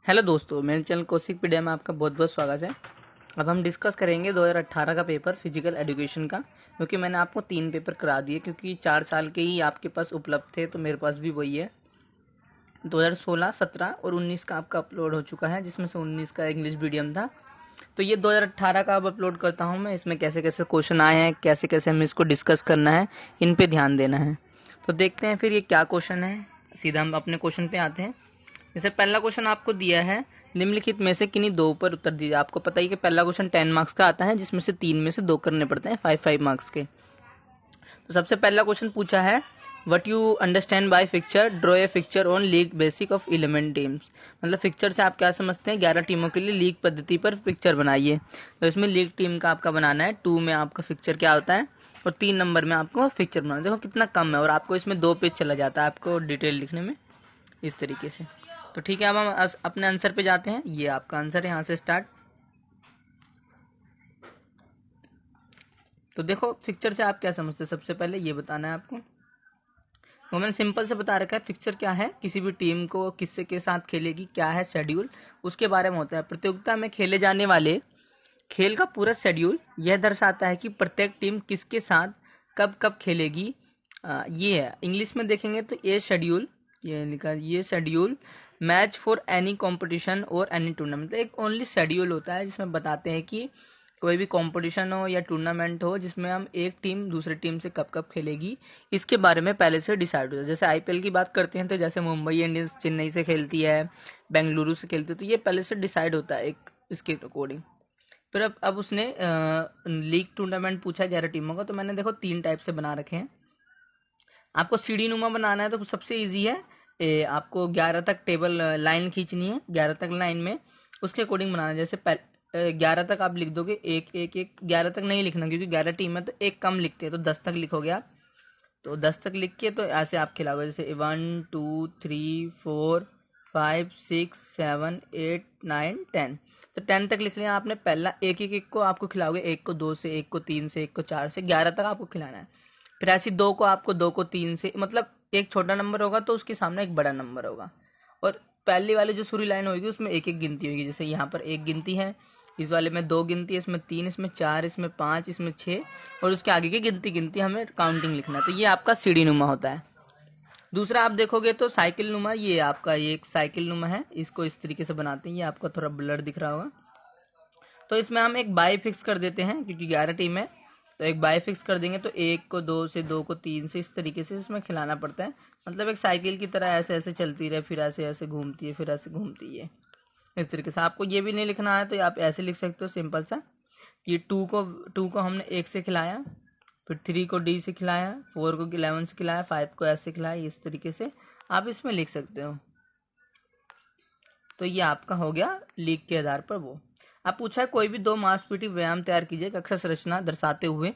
Hello दोस्तों, मेरे channel Kaushik पीडिया में आपका बहुत बहुत स्वागत है। अब हम डिस्कस करेंगे 2018 का पेपर फिजिकल एजुकेशन का, क्योंकि मैंने आपको 3 पेपर करा दिए, क्योंकि 4 साल के ही आपके पास उपलब्ध थे, तो मेरे पास भी वही है। 2016, 17 और 19 का आपका अपलोड हो चुका है, जिसमें से 19 का इंग्लिश मीडियम था। तो ये 2018 का अब अपलोड करता हूँ मैं। इसमें कैसे कैसे क्वेश्चन आए हैं, कैसे कैसे हमें इसको डिस्कस करना है, इन पे ध्यान देना है। तो देखते हैं फिर ये क्या क्वेश्चन है। सीधा हम अपने क्वेश्चन पे आते हैं। जैसे पहला क्वेश्चन आपको दिया है, निम्नलिखित में से किन्हीं दो पर उत्तर दीजिए। आपको पता ही कि पहला क्वेश्चन 10 मार्क्स का आता है, जिसमें से 3 में से 2 करने पड़ते हैं 5 मार्क्स के। तो सबसे पहला क्वेश्चन पूछा है, what you understand by fixture, draw a fixture on league basic of 11 teams. मतलब फिक्चर से आप क्या समझते हैं, 11 टीमों के लिए लीग पद्धति पर फिक्चर बनाइए। तो इसमें लीग टीम का आपका बनाना है, 2 में आपका फिक्चर क्या होता है और 3 नंबर में आपको फिक्चर बनाना है। देखो कितना कम है, और आपको इसमें 2 पेज चला जाता है आपको डिटेल लिखने में, इस तरीके से। तो ठीक है, अब हम अपने आंसर पे जाते हैं। ये आपका आंसर है, यहाँ से स्टार्ट। तो देखो फिक्चर से आप क्या समझते हैं, सबसे पहले ये बताना है आपको। तो मैंने सिंपल से बता रखा है, फिक्चर क्या है, किसी भी टीम को किससे के साथ खेलेगी, क्या है शेड्यूल, उसके बारे में होता है। प्रतियोगिता में खेले जाने वाले खेल का पूरा शेड्यूल यह दर्शाता है कि प्रत्येक टीम किसके साथ कब कब खेलेगी। ये है, इंग्लिश में देखेंगे तो ये शेड्यूल, ये लिखा, ये schedule match for any competition और एनी टूर्नामेंट। एक ओनली शेड्यूल होता है जिसमें बताते हैं कि कोई भी कंपटीशन हो या टूर्नामेंट हो, जिसमें हम एक टीम दूसरी टीम से कब कब खेलेगी, इसके बारे में पहले से डिसाइड होता है। जैसे आईपीएल की बात करते हैं, तो जैसे मुंबई इंडियंस चेन्नई से खेलती है, बेंगलुरु से खेलती है, तो ये पहले से डिसाइड होता है एक इसके अकॉर्डिंग। फिर अब उसने लीग टूर्नामेंट पूछा 11 टीमों का, तो मैंने देखो 3 टाइप से बना रखे हैं। आपको सीढ़ी नुमा बनाना है तो सबसे इजी है, आपको 11 तक टेबल लाइन खींचनी है, 11 तक लाइन में उसके अकॉर्डिंग बनाना है। जैसे 11 तक आप लिख दोगे, एक एक एक, 11 तक नहीं लिखना, क्योंकि 11 टीम है तो एक कम लिखते हैं, तो 10 तक लिखोगे आप। तो 10 तक लिख के तो ऐसे आप खिलाओगे, जैसे 1 2 3 4 5 6 7 8 9 10। तो 10 तक लिख लिया आपने। पहला एक एक एक को आपको खिलाओगे, एक को 2 से, एक को 3 से, एक को 4 से, 11 तक आपको खिलाना है। फिर ऐसी 2 को आपको 2 को 3 से, मतलब एक छोटा नंबर होगा तो उसके सामने एक बड़ा नंबर होगा। और पहली वाली जो सूरी लाइन होगी उसमें एक एक गिनती होगी। जैसे यहाँ पर एक गिनती है, इस वाले में 2 गिनती है, इसमें 3, इसमें 4, इसमें 5, इसमें 6, और उसके आगे की गिनती गिनती हमें काउंटिंग लिखना है। तो ये आपका सीढ़ी नुमा होता है। दूसरा आप देखोगे तो साइकिल नुमा, ये आपका ये एक साइकिल नुमा है, इसको इस तरीके से बनाते हैं। ये आपका थोड़ा ब्लर दिख रहा होगा। तो इसमें हम एक बाई फिक्स कर देते हैं, क्योंकि 11 टीम है, तो एक बाई फिक्स कर देंगे। तो 1 को 2 से, 2 को 3 से, इस तरीके से इसमें खिलाना पड़ता है। मतलब एक साइकिल की तरह ऐसे ऐसे चलती रहे, फिर ऐसे ऐसे घूमती है, फिर ऐसे घूमती है, इस तरीके से। आपको ये भी नहीं लिखना है तो आप ऐसे लिख सकते हो सिंपल सा, कि 2 को हमने 1 से खिलाया, फिर 3 को डी से खिलाया, 4 को 11 से खिलाया, 5 को ऐसे खिलाया, इस तरीके से आप इसमें लिख सकते हो। तो ये आपका हो गया लीग के आधार पर वो। अब पूछा है, कोई भी 2 मांसपेशी व्यायाम तैयार कीजिए, कक्षा संरचना दर्शाते हुए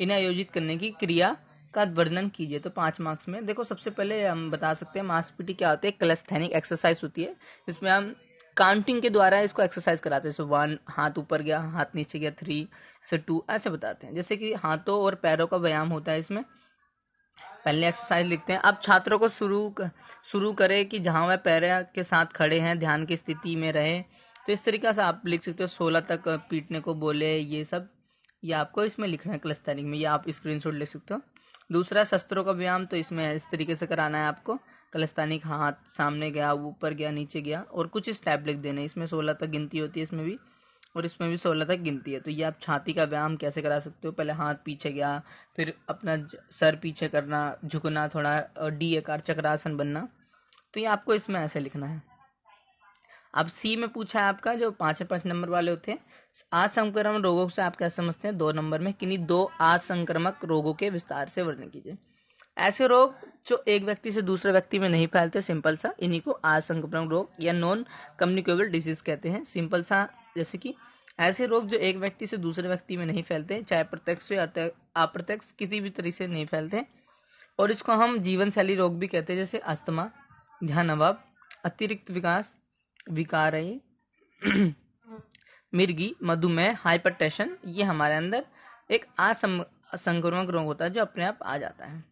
इन्हें आयोजित करने की क्रिया का वर्णन कीजिए। तो 5 मार्क्स में देखो, सबसे पहले हम बता सकते हैं मांसपेशी क्या होती है। कैलेस्थेनिक एक्सरसाइज होती है, जिसमें हम काउंटिंग के द्वारा इसको एक्सरसाइज कराते हैं। जैसे 1 हाथ ऊपर गया, हाथ नीचे गया, 3 ऐसे, 2 ऐसे बताते हैं। जैसे कि हाथों और पैरों का व्यायाम होता है इसमें। पहले एक्सरसाइज लिखते हैं। अब छात्रों को शुरू करें कि जहां वह पैर के साथ खड़े हैं ध्यान की स्थिति में रहे। तो इस तरीके से आप लिख सकते हो। 16 तक पीटने को बोले, ये सब ये आपको इसमें लिखना है क्लस्टरिंग में। ये आप स्क्रीनशॉट ले सकते हो। दूसरा शस्त्रों का व्यायाम, तो इसमें इस तरीके से कराना है आपको। कलस्तानिक, हाथ सामने गया, ऊपर गया, नीचे गया, और कुछ स्टेप लिख देने। इसमें 16 तक गिनती होती है इसमें भी, और इसमें भी 16 तक गिनती है। तो ये आप छाती का व्यायाम कैसे करा सकते हो, पहले हाथ पीछे गया, फिर अपना सर पीछे करना, झुकना थोड़ा, और डी आकार चक्रासन बनना। तो ये आपको इसमें ऐसे लिखना है। अब सी में पूछा है आपका, जो 5 नंबर वाले होते हैं, असंक्रामक रोगों से आप क्या समझते हैं। 2 नंबर में किन्हीं 2 असंक्रामक रोगों के विस्तार से वर्णन कीजिए। ऐसे रोग जो एक व्यक्ति से दूसरे व्यक्ति में नहीं फैलते, सिंपल सा, इन्हीं को असंक्रामक रोग या नॉन कम्युनिकेबल डिजीज कहते हैं, सिंपल सा। जैसे कि ऐसे रोग जो एक व्यक्ति से दूसरे व्यक्ति में नहीं फैलते, चाहे प्रत्यक्ष या अप्रत्यक्ष, किसी भी तरीके से नहीं फैलते, और इसको हम जीवन शैली रोग भी कहते हैं। जैसे अस्थमा, ध्यान अभाव, अतिरिक्त विकास विकार, मिर्गी, मधुमेह, हाइपरटेंशन, ये हमारे अंदर एक असंक्रामक रोग होता है जो अपने आप आ जाता है।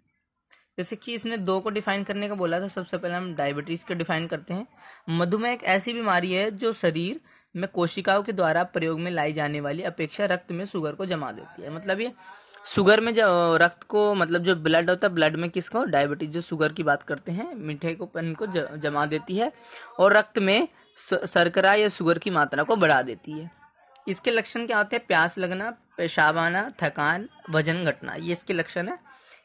जैसे कि इसने 2 को डिफाइन करने का बोला था, सबसे पहले हम डायबिटीज को डिफाइन करते हैं। मधुमेह एक ऐसी बीमारी है जो शरीर में कोशिकाओं के द्वारा प्रयोग में लाई जाने वाली अपेक्षा रक्त में शुगर को जमा देती है। मतलब ये शुगर में जो रक्त को, मतलब जो ब्लड होता है, ब्लड में किसको, डायबिटीज, जो शुगर की बात करते हैं, मीठे को पन को जमा देती है और रक्त में शर्करा या शुगर की मात्रा को बढ़ा देती है। इसके लक्षण क्या होते हैं? प्यास लगना, पेशाब आना, थकान, वजन घटना, ये इसके लक्षण है।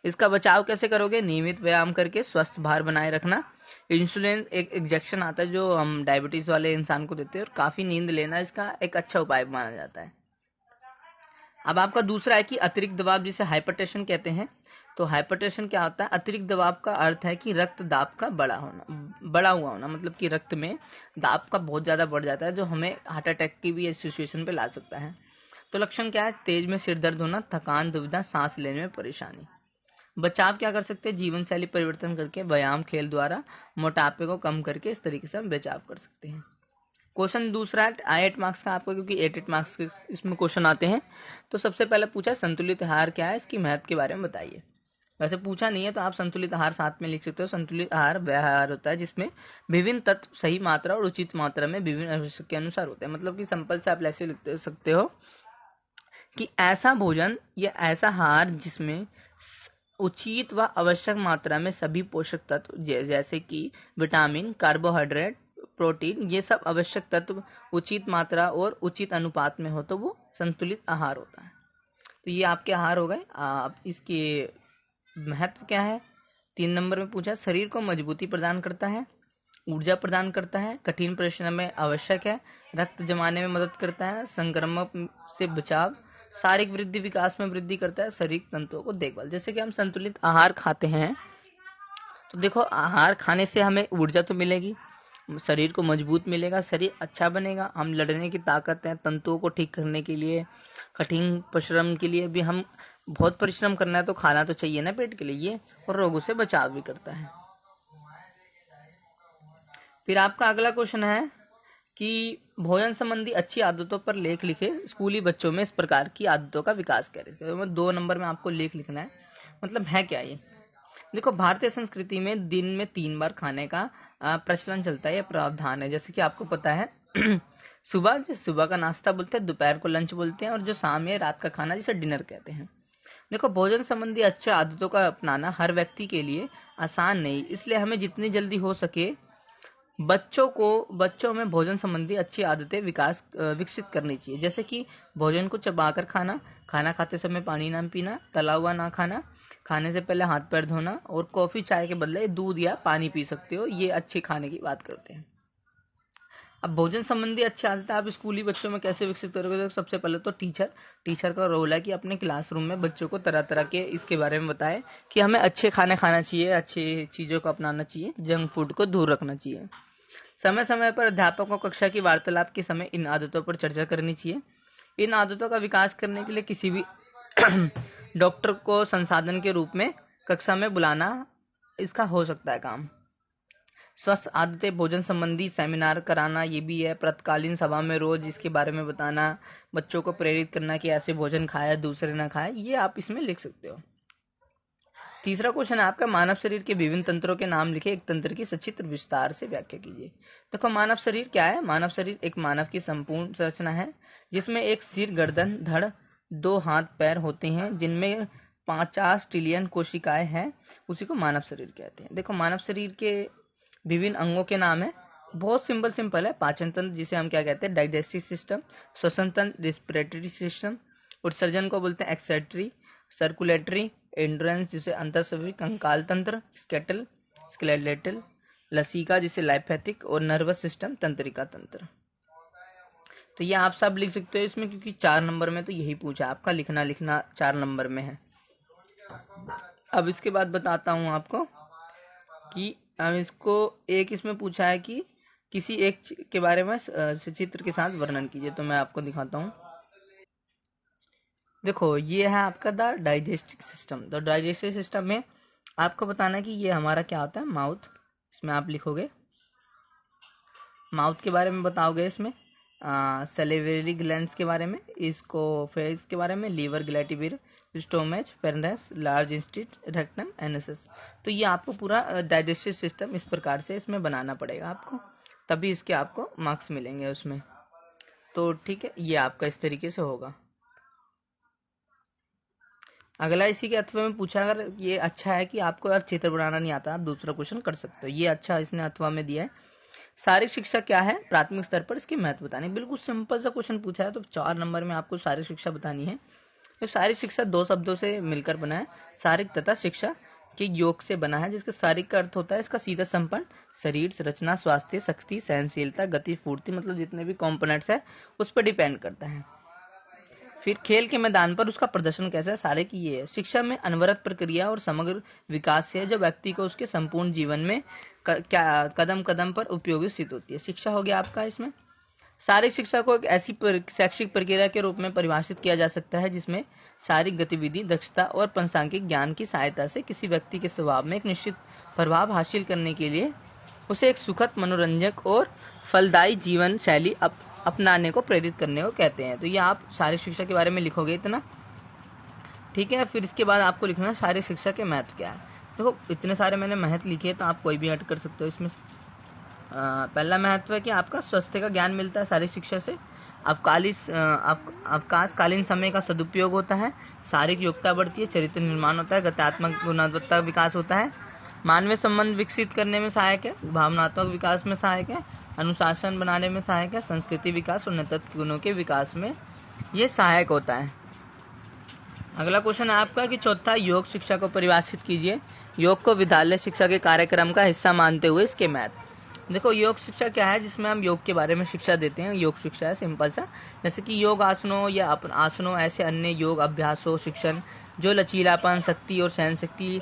इसका बचाव कैसे करोगे? नियमित व्यायाम करके, स्वस्थ भार बनाए रखना, इंसुलिन एक इंजेक्शन आता है जो हम डायबिटीज वाले इंसान को देते हैं, और काफी नींद लेना इसका एक अच्छा उपाय माना जाता है। अब आपका दूसरा है कि अतिरिक्त दबाव, जिसे हाइपरटेंशन कहते हैं। तो हाइपरटेंशन क्या होता है? अतिरिक्त दबाव का अर्थ है कि रक्त दाब का बढ़ा हुआ होना, मतलब कि रक्त में दाब का बहुत ज्यादा बढ़ जाता है, जो हमें हार्ट अटैक की भी सिचुएशन पे ला सकता है। तो लक्षण क्या है? तेज में सिर दर्द होना, थकान, दुविधा, सांस लेने में परेशानी। बचाव क्या कर सकते हैं? जीवन शैली परिवर्तन करके, व्यायाम, खेल द्वारा मोटापे को कम करके, इस तरीके से हम बचाव कर सकते हैं। क्वेश्चन दूसरा है 8 मार्क्स का आपको, क्योंकि 8 मार्क्स के इसमें क्वेश्चन आते हैं। तो सबसे पहले पूछा संतुलित आहार क्या है, इसकी महत्व के बारे में बताइए। वैसे पूछा नहीं है तो आप संतुलित आहार साथ में लिख सकते हो। संतुलित आहार वह आहार होता है जिसमें विभिन्न तत्व सही मात्रा और उचित मात्रा में विभिन्न आवश्यकता के अनुसार होते हैं। मतलब कि सिंपल से आप ऐसे लिख सकते हो कि ऐसा भोजन या ऐसा आहार जिसमें उचित व आवश्यक मात्रा में सभी पोषक तत्व जैसे कि विटामिन, कार्बोहाइड्रेट, प्रोटीन, ये सब आवश्यक तत्व उचित मात्रा और उचित अनुपात में हो, तो वो संतुलित आहार होता है। तो ये आपके आहार हो गए। आप इसके महत्व क्या है? 3 नंबर में पूछा शरीर को मजबूती प्रदान करता है, ऊर्जा प्रदान करता है, कठिन परिश्रम में आवश्यक है, रक्त जमाने में मदद करता है, संक्रमण से बचाव, शारीरिक वृद्धि विकास में वृद्धि करता है, शारीरिक तंत्रों को देखभाल। जैसे कि हम संतुलित आहार खाते हैं तो देखो, आहार खाने से हमें ऊर्जा तो मिलेगी, शरीर को मजबूत मिलेगा, शरीर अच्छा बनेगा, हम लड़ने की ताकत है, तंतुओं को ठीक करने के लिए, कठिन परिश्रम के लिए भी हम बहुत परिश्रम करना है तो खाना तो चाहिए ना पेट के लिए, और रोगों से बचाव भी करता है। फिर आपका अगला क्वेश्चन है कि भोजन संबंधी अच्छी आदतों पर लेख लिखे, स्कूली बच्चों में इस प्रकार की आदतों का विकास करें। तो 2 नंबर में आपको लेख लिखना है। मतलब है क्या ये? देखो, भारतीय संस्कृति में दिन में 3 बार खाने का प्रचलन चलता है, या प्रावधान है। जैसे कि आपको पता है सुबह का नाश्ता बोलते हैं, दोपहर को लंच बोलते हैं, और जो शाम या रात का खाना जिसे डिनर कहते हैं। देखो, भोजन संबंधी अच्छे आदतों का अपनाना हर व्यक्ति के लिए आसान नहीं, इसलिए हमें जितनी जल्दी हो सके बच्चों में भोजन संबंधी अच्छी आदतें विकसित करनी चाहिए। जैसे कि भोजन को चबाकर खाना, खाना खाते समय पानी ना पीना, तला हुआ ना खाना, खाने से पहले हाथ पैर धोना, और कॉफी चाय के बदले दूध या पानी पी सकते हो। ये अच्छे खाने की बात करते हैं। अब भोजन संबंधी अच्छी आदतें आप स्कूली बच्चों में कैसे विकसित करोगे? तो सबसे पहले तो टीचर का रोल है कि अपने क्लासरूम में बच्चों को तरह तरह के इसके बारे में बताए कि हमें अच्छे खाने खाना चाहिए, अच्छी चीजों को अपनाना चाहिए, जंक फूड को दूर रखना चाहिए। समय समय पर अध्यापक को कक्षा की वार्तालाप के समय इन आदतों पर चर्चा करनी चाहिए। इन आदतों का विकास करने के लिए किसी भी डॉक्टर को संसाधन के रूप में कक्षा में बुलाना इसका हो सकता है काम। स्वस्थ आदतें, भोजन संबंधी सेमिनार कराना, ये भी है। प्रातकालीन सभा में रोज इसके बारे में बताना, बच्चों को प्रेरित करना कि ऐसे भोजन खाया दूसरे ना खाए, ये आप इसमें लिख सकते हो। तीसरा क्वेश्चन है आपका, मानव शरीर के विभिन्न तंत्रों के नाम लिखे, एक तंत्र की सचित्र विस्तार से व्याख्या कीजिए। देखो, मानव शरीर क्या है? मानव शरीर एक मानव की संपूर्ण संरचना है जिसमें एक सिर, गर्दन, धड़, 2 हाथ पैर होते हैं, जिनमें 50 ट्रिलियन कोशिकाएं हैं, उसी को मानव शरीर कहते हैं। देखो, मानव शरीर के विभिन्न अंगों के नाम है, बहुत सिंपल है। पाचन तंत्र, जिसे हम क्या कहते हैं? Digestive system. श्वसन तंत्र, रिस्पिरेटरी सिस्टम। उत्सर्जन को बोलते हैं एक्सक्रीटरी। सर्कुलेटरी, एंड्रेंस, जिसे अंतःस्रावी। कंकाल तंत्र, स्केटल, स्केलेटल। लसीका, जिसे लाइम्फेटिक। और नर्वस सिस्टम, तंत्रिका तंत्र। तो ये आप सब लिख सकते हो इसमें, क्योंकि 4 नंबर में तो यही पूछा आपका, लिखना 4 नंबर में है। अब इसके बाद बताता हूं आपको कि हम इसको एक इसमें पूछा है कि किसी एक के बारे में चित्र के साथ वर्णन कीजिए। तो मैं आपको दिखाता हूँ। देखो, ये है आपका द डाइजेस्टिव सिस्टम। तो डाइजेस्टिव सिस्टम में आपको बताना है कि ये हमारा क्या होता है? माउथ। इसमें आप लिखोगे, माउथ के बारे में बताओगे इसमें। सेलिवरी ग्लैंड्स के बारे में, इसकोफेज के बारे में, लीवर, ग्लैटिविर, स्टोमेच, पेरेंस, लार्ज इंस्टिट, रेक्टम, एनएसएस। तो ये आपको पूरा डाइजेस्टिव सिस्टम इस प्रकार से इसमें बनाना पड़ेगा आपको, तभी इसके आपको मार्क्स मिलेंगे उसमें। तो ठीक है, ये आपका इस तरीके से होगा। अगला इसी के अथवा में पूछा, अगर ये अच्छा है कि आपको अगर चित्र बनाना नहीं आता, आप दूसरा क्वेश्चन कर सकते हो। ये अच्छा इसने अथवा में दिया है, शारीरिक शिक्षा क्या है प्राथमिक स्तर पर, इसकी महत्व बतानी। बिल्कुल सिंपल सा क्वेश्चन पूछा है, तो 4 नंबर में आपको शारीरिक शिक्षा बतानी है। तो शारीरिक शिक्षा 2 शब्दों से मिलकर बना है, शारीरिक तथा शिक्षा के योग से बना है, जिसका शारीरिक का अर्थ होता है इसका सीधा संपन्न शरीर, रचना, स्वास्थ्य, शक्ति, सहनशीलता, गति, फूर्ति, मतलब जितने भी कंपोनेंट्स है उस पर डिपेंड करता है। फिर खेल के मैदान पर उसका प्रदर्शन कैसा है, सारे की ये है। शिक्षा में अनवरत प्रक्रिया और समग्र विकास से जो व्यक्ति को उसके संपूर्ण जीवन में क्या कदम कदम पर उपयोगी सिद्ध होती है। शिक्षा हो गया आपका इसमें। शारीरिक शिक्षा को एक ऐसी शैक्षिक प्रक्रिया के रूप में परिभाषित किया जा सकता है जिसमें शारीरिक गतिविधि, दक्षता और प्रासंगिक ज्ञान की सहायता से किसी व्यक्ति के स्वभाव में एक निश्चित प्रभाव हासिल करने के लिए उसे एक सुखद, मनोरंजक और फलदायी जीवन शैली अपनाने को प्रेरित करने को कहते हैं। तो ये आप शारीरिक शिक्षा के बारे में लिखोगे इतना, ठीक है। फिर इसके बाद आपको लिखना है शारीरिक शिक्षा के महत्व क्या है। देखो इतने सारे मैंने महत्व लिखे हैं, तो आप कोई भी ऐड कर सकते हो इसमें। पहला महत्व है कि आपका स्वास्थ्य का ज्ञान मिलता है शारीरिक शिक्षा से, अवकाशकालीन समय का सदुपयोग होता है, शारीरिक योग्यता बढ़ती है, चरित्र निर्माण होता है, गत्यात्मक गुणवत्ता विकास होता है, मानवीय संबंध विकसित करने में सहायक है, भावनात्मक विकास में सहायक है, अनुशासन बनाने में सहायक है, संस्कृति विकास और नेतृत्व गुणों के विकास में ये सहायक होता है। अगला क्वेश्चन है आपका कि चौथा, योग शिक्षा को परिभाषित कीजिए। योग को विद्यालय शिक्षा के कार्यक्रम का हिस्सा मानते हुए इसके महत्व। देखो योग शिक्षा क्या है, जिसमें हम योग के बारे में शिक्षा देते हैं। योग शिक्षा है सिंपल सा, जैसे कि योग आसनों या आसनों ऐसे अन्य योग अभ्यासों शिक्षण जो लचीलापन, शक्ति और सहन शक्ति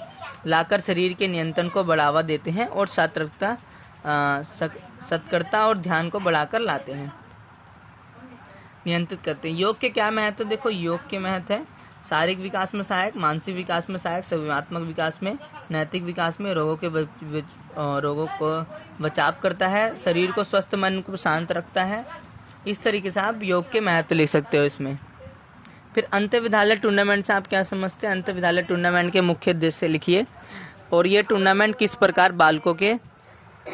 लाकर शरीर के नियंत्रण को बढ़ावा देते हैं और सतर्कता और ध्यान को बढ़ाकर लाते हैं, नियंत्रित करते हैं। योग के क्या महत्व, देखो योग के महत्व है शारीरिक विकास में सहायक, मानसिक विकास में सहायक, संवेदनात्मक विकास में, नैतिक विकास में, रोगों को बचाव करता है, शरीर को स्वस्थ, मन को शांत रखता है। इस तरीके से आप योग के महत्व लिख सकते हो इसमें। फिर अंतर विद्यालय टूर्नामेंट से आप क्या समझते हैं। अंतर विद्यालय टूर्नामेंट के मुख्य उद्देश्य लिखिए, और ये टूर्नामेंट किस प्रकार बालकों के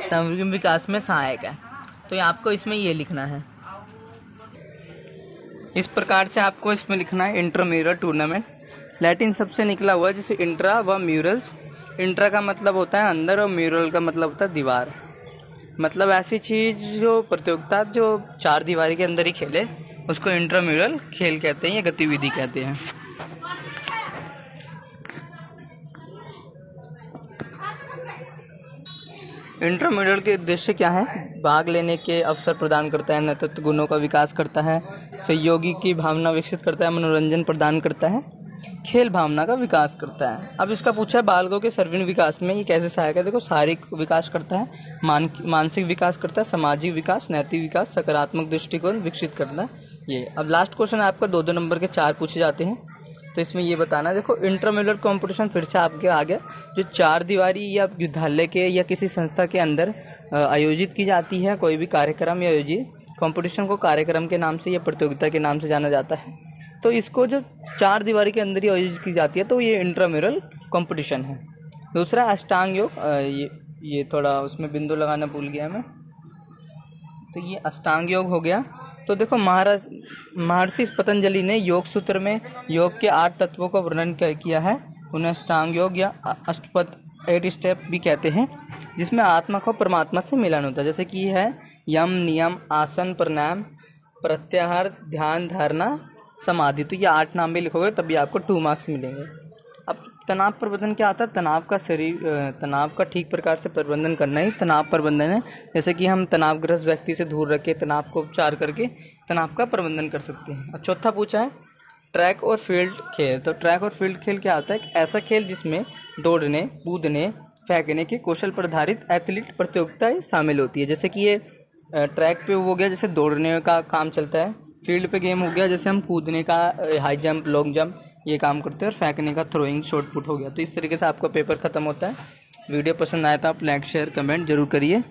समग्र विकास में सहायक है। तो ये आपको इसमें ये लिखना है, इस प्रकार से आपको इसमें लिखना है इंट्राम्यूरल टूर्नामेंट। लैटिन सबसे निकला हुआ है, जैसे इंट्रा व म्यूरल्स। इंट्रा का मतलब होता है अंदर और म्यूरल का मतलब होता है दीवार, मतलब ऐसी चीज जो प्रतियोगिता जो 4 दीवारी के अंदर ही खेले उसको इंट्राम्यूरल खेल कहते हैं या गतिविधि कहते हैं। इंट्राम्यूरल के उद्देश्य क्या है, भाग लेने के अवसर प्रदान करता है, नेतृत्व गुणों का विकास करता है, सहयोगी की भावना विकसित करता है, मनोरंजन प्रदान करता है, खेल भावना का विकास करता है। अब इसका पूछा है बालकों के सर्वांगीण विकास में ये कैसे सहायक है। देखो शारीरिक विकास करता है, मानसिक विकास करता है, सामाजिक विकास, नैतिक विकास, सकारात्मक दृष्टिकोण विकसित करना है ये। अब लास्ट क्वेश्चन आपका 2-2 नंबर के 4 पूछे जाते हैं, तो इसमें ये बताना। देखो इंट्राम्यूरल कंपटीशन फिर से आपके आ गया, जो 4 दीवारी या विद्यालय के या किसी संस्था के अंदर आयोजित की जाती है कोई भी कार्यक्रम या आयोजित कंपटीशन को कार्यक्रम के नाम से या प्रतियोगिता के नाम से जाना जाता है। तो इसको जो 4 दीवारी के अंदर ही आयोजित की जाती है तो ये इंट्राम्यूरल कंपटीशन है। दूसरा अष्टांग योग, ये थोड़ा उसमें बिंदु लगाना भूल गया मैं, तो ये अष्टांग योग हो गया। तो देखो महर्षि पतंजलि ने योग सूत्र में योग के 8 तत्वों का वर्णन किया है, उन्हें अष्टांग योग या अष्टपद 8 स्टेप भी कहते हैं, जिसमें आत्मा को परमात्मा से मिलन होता है। जैसे कि है यम, नियम, आसन, प्राणायाम, प्रत्याहार, ध्यान, धारणा, समाधि। तो ये 8 नाम भी लिखोगे तभी आपको 2 मार्क्स मिलेंगे। अब तनाव प्रबंधन क्या आता है, तनाव का ठीक प्रकार से प्रबंधन करना ही तनाव प्रबंधन है। जैसे कि हम तनावग्रस्त व्यक्ति से दूर रख के तनाव को उपचार करके तनाव का प्रबंधन कर सकते हैं। अब चौथा पूछा है ट्रैक और फील्ड खेल। तो ट्रैक और फील्ड खेल क्या होता है, एक ऐसा खेल जिसमें दौड़ने, कूदने, फेंकने के कौशल पर आधारित एथलीट प्रतियोगिताएं शामिल होती है। जैसे कि ये ट्रैक पे हो गया, जैसे दौड़ने का काम चलता है, फील्ड पे गेम हो गया जैसे हम कूदने का हाई जंप, लॉन्ग जंप ये काम करते हैं, और फेंकने का थ्रोइंग, शॉट पुट हो गया। तो इस तरीके से आपका पेपर खत्म होता है। वीडियो पसंद आया तो आप लाइक, शेयर, कमेंट जरूर करिए।